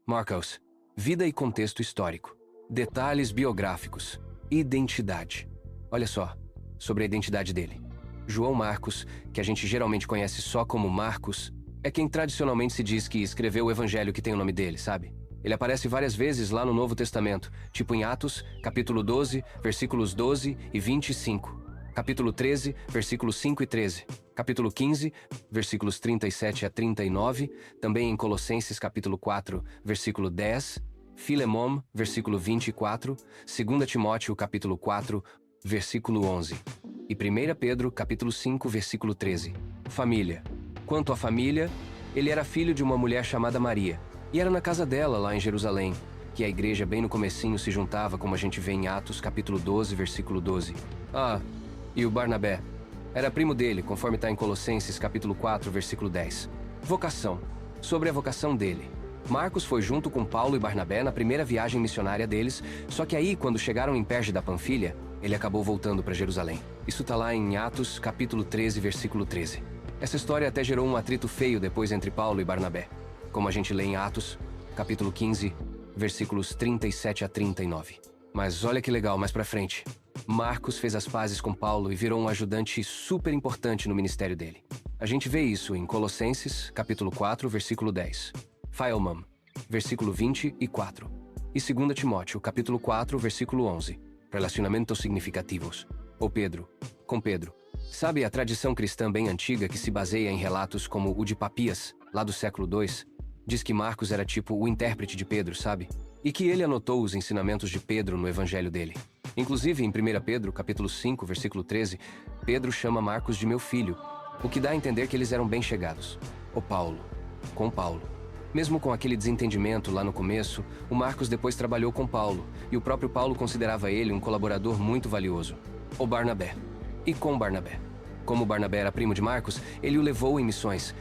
Marcos. Vida e contexto histórico. Detalhes biográficos. Identidade. Olha só, sobre a identidade dele. João Marcos, que a gente geralmente conhece só como Marcos, é quem tradicionalmente se diz que escreveu o evangelho que tem o nome dele, sabe? Ele aparece várias vezes lá no Novo Testamento, tipo em Atos, capítulo 12, versículos 12 e 25. Capítulo 13, versículos 5 e 13. Capítulo 15, versículos 37 a 39. Também em Colossenses, capítulo 4, versículo 10. Filemon, versículo 24. 2 Timóteo, capítulo 4, versículo 11. E 1 Pedro, capítulo 5, versículo 13. Família. Quanto à família, ele era filho de uma mulher chamada Maria. E era na casa dela, lá em Jerusalém, que a igreja bem no comecinho se juntava, como a gente vê em Atos, capítulo 12, versículo 12. E o Barnabé. Era primo dele, conforme está em Colossenses, capítulo 4, versículo 10. Vocação. Sobre a vocação dele. Marcos foi junto com Paulo e Barnabé na primeira viagem missionária deles, só que aí, quando chegaram em Perge da Panfilha, ele acabou voltando para Jerusalém. Isso está lá em Atos, capítulo 13, versículo 13. Essa história até gerou um atrito feio depois entre Paulo e Barnabé, como a gente lê em Atos, capítulo 15, versículos 37 a 39. Mas olha que legal, mais pra frente. Marcos fez as pazes com Paulo e virou um ajudante super importante no ministério dele. A gente vê isso em Colossenses, capítulo 4, versículo 10. Philemon, versículo 24. E 2 Timóteo, capítulo 4, versículo 11. Relacionamentos significativos. Ou Pedro, com Pedro. Sabe a tradição cristã bem antiga que se baseia em relatos como o de Papias, lá do século II, diz que Marcos era tipo o intérprete de Pedro, sabe? E que ele anotou os ensinamentos de Pedro no evangelho dele. Inclusive, em 1 Pedro, capítulo 5, versículo 13, Pedro chama Marcos de meu filho, o que dá a entender que eles eram bem chegados. O Paulo, com Paulo. Mesmo com aquele desentendimento lá no começo, o Marcos depois trabalhou com Paulo, e o próprio Paulo considerava ele um colaborador muito valioso. O Barnabé. E com Barnabé. Como Barnabé era primo de Marcos, ele o levou em missões,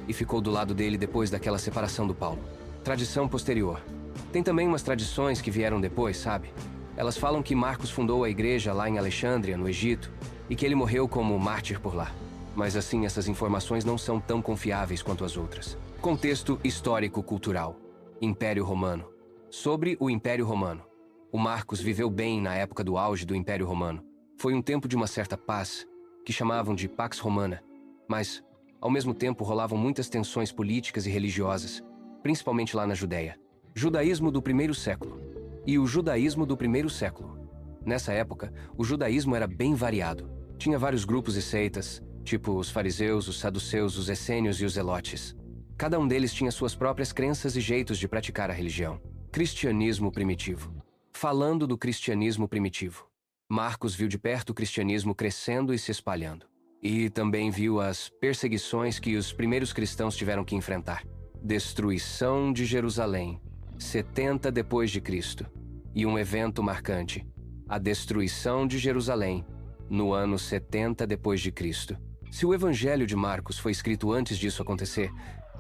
e ficou do lado dele depois daquela separação do Paulo. Tradição posterior. Tem também umas tradições que vieram depois, sabe? Elas falam que Marcos fundou a igreja lá em Alexandria, no Egito, e que ele morreu como mártir por lá. Mas assim, essas informações não são tão confiáveis quanto as outras. Contexto histórico-cultural. Império Romano. Sobre o Império Romano. O Marcos viveu bem na época do auge do Império Romano. Foi um tempo de uma certa paz, que chamavam de Pax Romana. Mas, ao mesmo tempo, rolavam muitas tensões políticas e religiosas, principalmente lá na Judéia. Judaísmo do primeiro século. E o judaísmo do primeiro século. Nessa época, o judaísmo era bem variado. Tinha vários grupos e seitas, tipo os fariseus, os saduceus, os essênios e os zelotes. Cada um deles tinha suas próprias crenças e jeitos de praticar a religião. Cristianismo primitivo. Falando do cristianismo primitivo, Marcos viu de perto o cristianismo crescendo e se espalhando. E também viu as perseguições que os primeiros cristãos tiveram que enfrentar. Destruição de Jerusalém, 70 depois de Cristo. E um evento marcante, a destruição de Jerusalém, no ano 70 depois de Cristo. Se o Evangelho de Marcos foi escrito antes disso acontecer,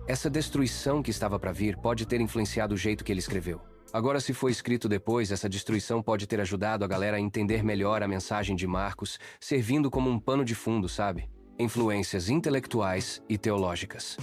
essa destruição que estava para vir pode ter influenciado o jeito que ele escreveu. Agora, se foi escrito depois, essa destruição pode ter ajudado a galera a entender melhor a mensagem de Marcos, servindo como um pano de fundo, sabe? Influências intelectuais e teológicas.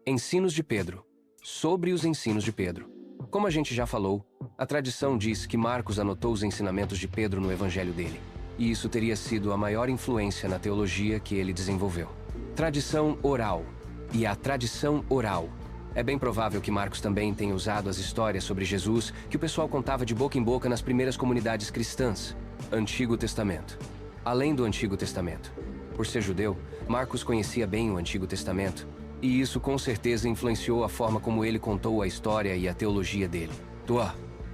Ensinos de Pedro. Sobre os ensinos de Pedro. Como a gente já falou, a tradição diz que Marcos anotou os ensinamentos de Pedro no evangelho dele. E isso teria sido a maior influência na teologia que ele desenvolveu. Tradição oral. E a tradição oral. É bem provável que Marcos também tenha usado as histórias sobre Jesus que o pessoal contava de boca em boca nas primeiras comunidades cristãs. Antigo Testamento. Além do Antigo Testamento. Por ser judeu, Marcos conhecia bem o Antigo Testamento, e isso com certeza influenciou a forma como ele contou a história e a teologia dele.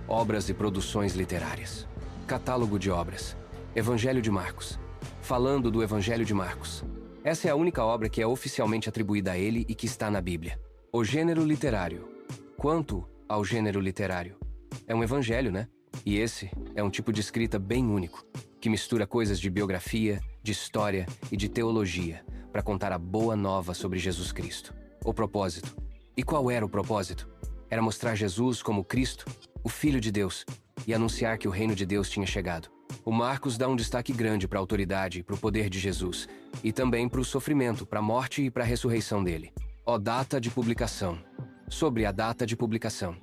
Obras e produções literárias. Catálogo de obras. Evangelho de Marcos. Falando do Evangelho de Marcos. Essa é a única obra que é oficialmente atribuída a ele e que está na Bíblia. O gênero literário. Quanto ao gênero literário? É um evangelho, né? E esse é um tipo de escrita bem único, que mistura coisas de biografia, de história e de teologia para contar a boa nova sobre Jesus Cristo. O propósito. E qual era o propósito? Era mostrar Jesus como Cristo, o Filho de Deus, e anunciar que o reino de Deus tinha chegado. O Marcos dá um destaque grande para a autoridade e para o poder de Jesus, e também para o sofrimento, para a morte e para a ressurreição dele. Data de publicação. Sobre a data de publicação.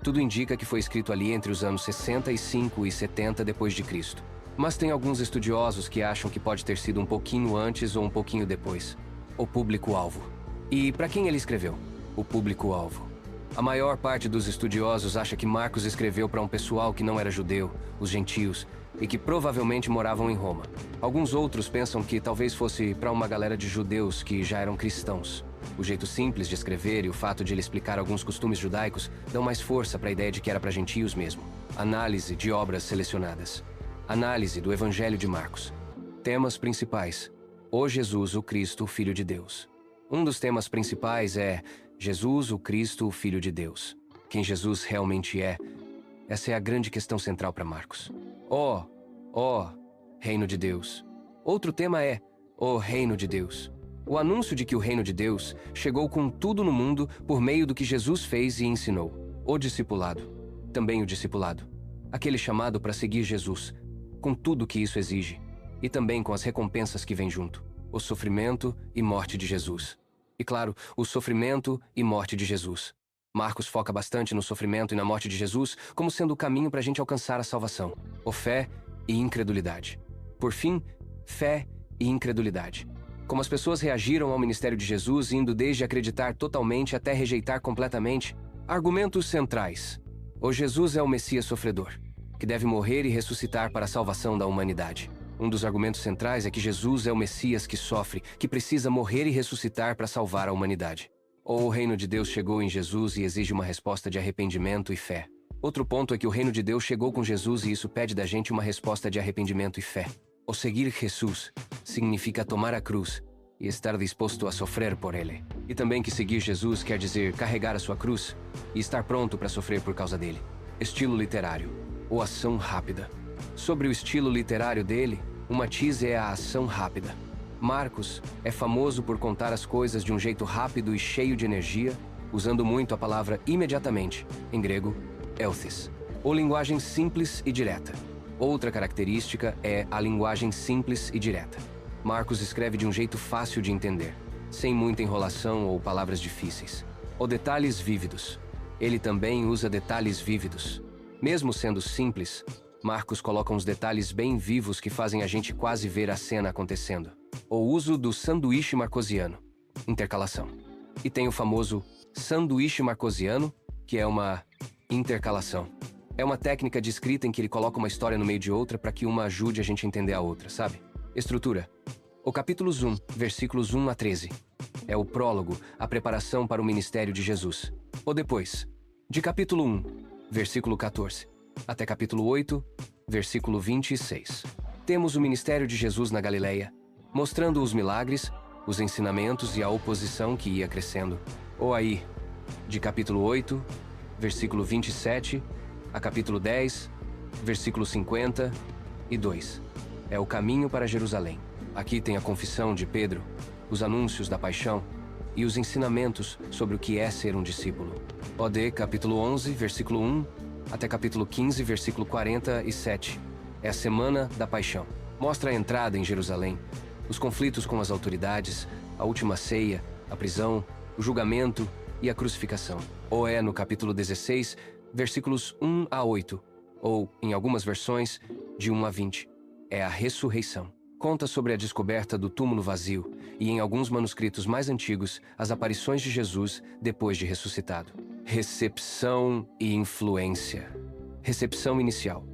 Tudo indica que foi escrito ali entre os anos 65 e 70 depois de Cristo. Mas tem alguns estudiosos que acham que pode ter sido um pouquinho antes ou um pouquinho depois. O público-alvo. E para quem ele escreveu? O público-alvo. A maior parte dos estudiosos acha que Marcos escreveu para um pessoal que não era judeu, os gentios, e que provavelmente moravam em Roma. Alguns outros pensam que talvez fosse para uma galera de judeus que já eram cristãos. O jeito simples de escrever e o fato de ele explicar alguns costumes judaicos dão mais força para a ideia de que era para gentios mesmo. Análise de obras selecionadas. Análise do Evangelho de Marcos. Temas principais. O Jesus, o Cristo, o Filho de Deus. Um dos temas principais é Jesus, o Cristo, o Filho de Deus. Quem Jesus realmente é? Essa é a grande questão central para Marcos. Reino de Deus. Outro tema é o Reino de Deus. O anúncio de que o Reino de Deus chegou com tudo no mundo por meio do que Jesus fez e ensinou. O discipulado. Também o discipulado. Aquele chamado para seguir Jesus, com tudo que isso exige. E também com as recompensas que vêm junto. O sofrimento e morte de Jesus. E claro, o sofrimento e morte de Jesus. Marcos foca bastante no sofrimento e na morte de Jesus como sendo o caminho para a gente alcançar a salvação. O fé e incredulidade. Por fim, fé e incredulidade. Como as pessoas reagiram ao ministério de Jesus, indo desde acreditar totalmente até rejeitar completamente. Argumentos centrais. O Jesus é o Messias sofredor, que deve morrer e ressuscitar para a salvação da humanidade. Um dos argumentos centrais é que Jesus é o Messias que sofre, que precisa morrer e ressuscitar para salvar a humanidade. Ou o reino de Deus chegou em Jesus e exige uma resposta de arrependimento e fé. Outro ponto é que o reino de Deus chegou com Jesus e isso pede da gente uma resposta de arrependimento e fé. O seguir Jesus significa tomar a cruz e estar disposto a sofrer por ele. E também que seguir Jesus quer dizer carregar a sua cruz e estar pronto para sofrer por causa dele. Estilo literário, ou ação rápida. Sobre o estilo literário dele, o matiz é a ação rápida. Marcos é famoso por contar as coisas de um jeito rápido e cheio de energia, usando muito a palavra imediatamente, em grego, elthis, ou linguagem simples e direta. Outra característica é a linguagem simples e direta. Marcos escreve de um jeito fácil de entender, sem muita enrolação ou palavras difíceis. Ou detalhes vívidos. Ele também usa detalhes vívidos. Mesmo sendo simples, Marcos coloca uns detalhes bem vivos que fazem a gente quase ver a cena acontecendo. O uso do sanduíche marcosiano, intercalação. E tem o famoso sanduíche marcosiano, que é uma intercalação. É uma técnica de escrita em que ele coloca uma história no meio de outra para que uma ajude a gente a entender a outra, sabe? Estrutura. O capítulo 1, versículos 1 a 13. É o prólogo, a preparação para o ministério de Jesus. Ou depois, de capítulo 1, versículo 14, até capítulo 8, versículo 26. Temos o ministério de Jesus na Galileia, mostrando os milagres, os ensinamentos e a oposição que ia crescendo. Ou aí, de capítulo 8, versículo 27, a capítulo 10, versículo 52. É o caminho para Jerusalém. Aqui tem a confissão de Pedro, os anúncios da paixão e os ensinamentos sobre o que é ser um discípulo. OD, capítulo 11, versículo 1, até capítulo 15, versículo 47. É a semana da paixão. Mostra a entrada em Jerusalém, os conflitos com as autoridades, a última ceia, a prisão, o julgamento e a crucificação. Ou é no capítulo 16, versículos 1 a 8, ou, em algumas versões, de 1 a 20. É a ressurreição. Conta sobre a descoberta do túmulo vazio e, em alguns manuscritos mais antigos, as aparições de Jesus depois de ressuscitado. Recepção e influência. Recepção inicial.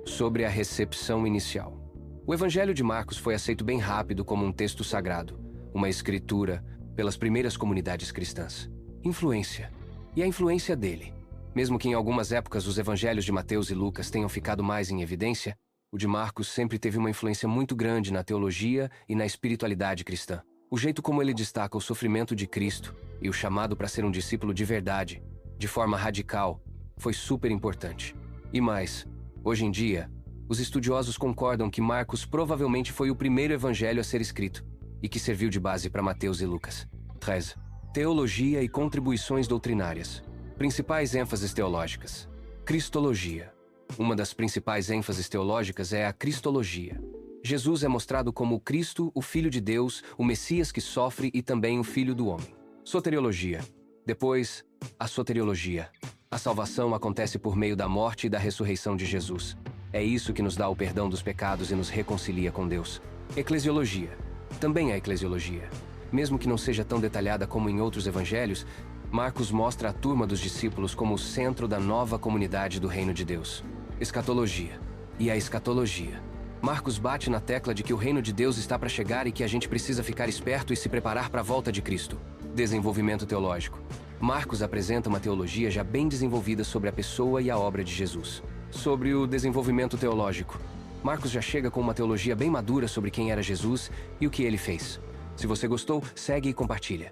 Sobre a recepção inicial. O Evangelho de Marcos foi aceito bem rápido como um texto sagrado, uma escritura, pelas primeiras comunidades cristãs. Influência. E a influência dele. Mesmo que em algumas épocas os evangelhos de Mateus e Lucas tenham ficado mais em evidência, o de Marcos sempre teve uma influência muito grande na teologia e na espiritualidade cristã. O jeito como ele destaca o sofrimento de Cristo e o chamado para ser um discípulo de verdade, de forma radical, foi super importante. E mais, hoje em dia, os estudiosos concordam que Marcos provavelmente foi o primeiro evangelho a ser escrito e que serviu de base para Mateus e Lucas. 13. Teologia e contribuições doutrinárias. Principais ênfases teológicas. Cristologia. Uma das principais ênfases teológicas é a cristologia. Jesus é mostrado como o Cristo, o Filho de Deus, o Messias que sofre e também o Filho do Homem. Soteriologia. Depois, a soteriologia. A salvação acontece por meio da morte e da ressurreição de Jesus. É isso que nos dá o perdão dos pecados e nos reconcilia com Deus. Eclesiologia. Também é eclesiologia. Mesmo que não seja tão detalhada como em outros evangelhos, Marcos mostra a turma dos discípulos como o centro da nova comunidade do reino de Deus. Escatologia. E a escatologia. Marcos bate na tecla de que o reino de Deus está para chegar e que a gente precisa ficar esperto e se preparar para a volta de Cristo. Desenvolvimento teológico. Marcos apresenta uma teologia já bem desenvolvida sobre a pessoa e a obra de Jesus. Sobre o desenvolvimento teológico. Marcos já chega com uma teologia bem madura sobre quem era Jesus e o que ele fez. Se você gostou, segue e compartilha.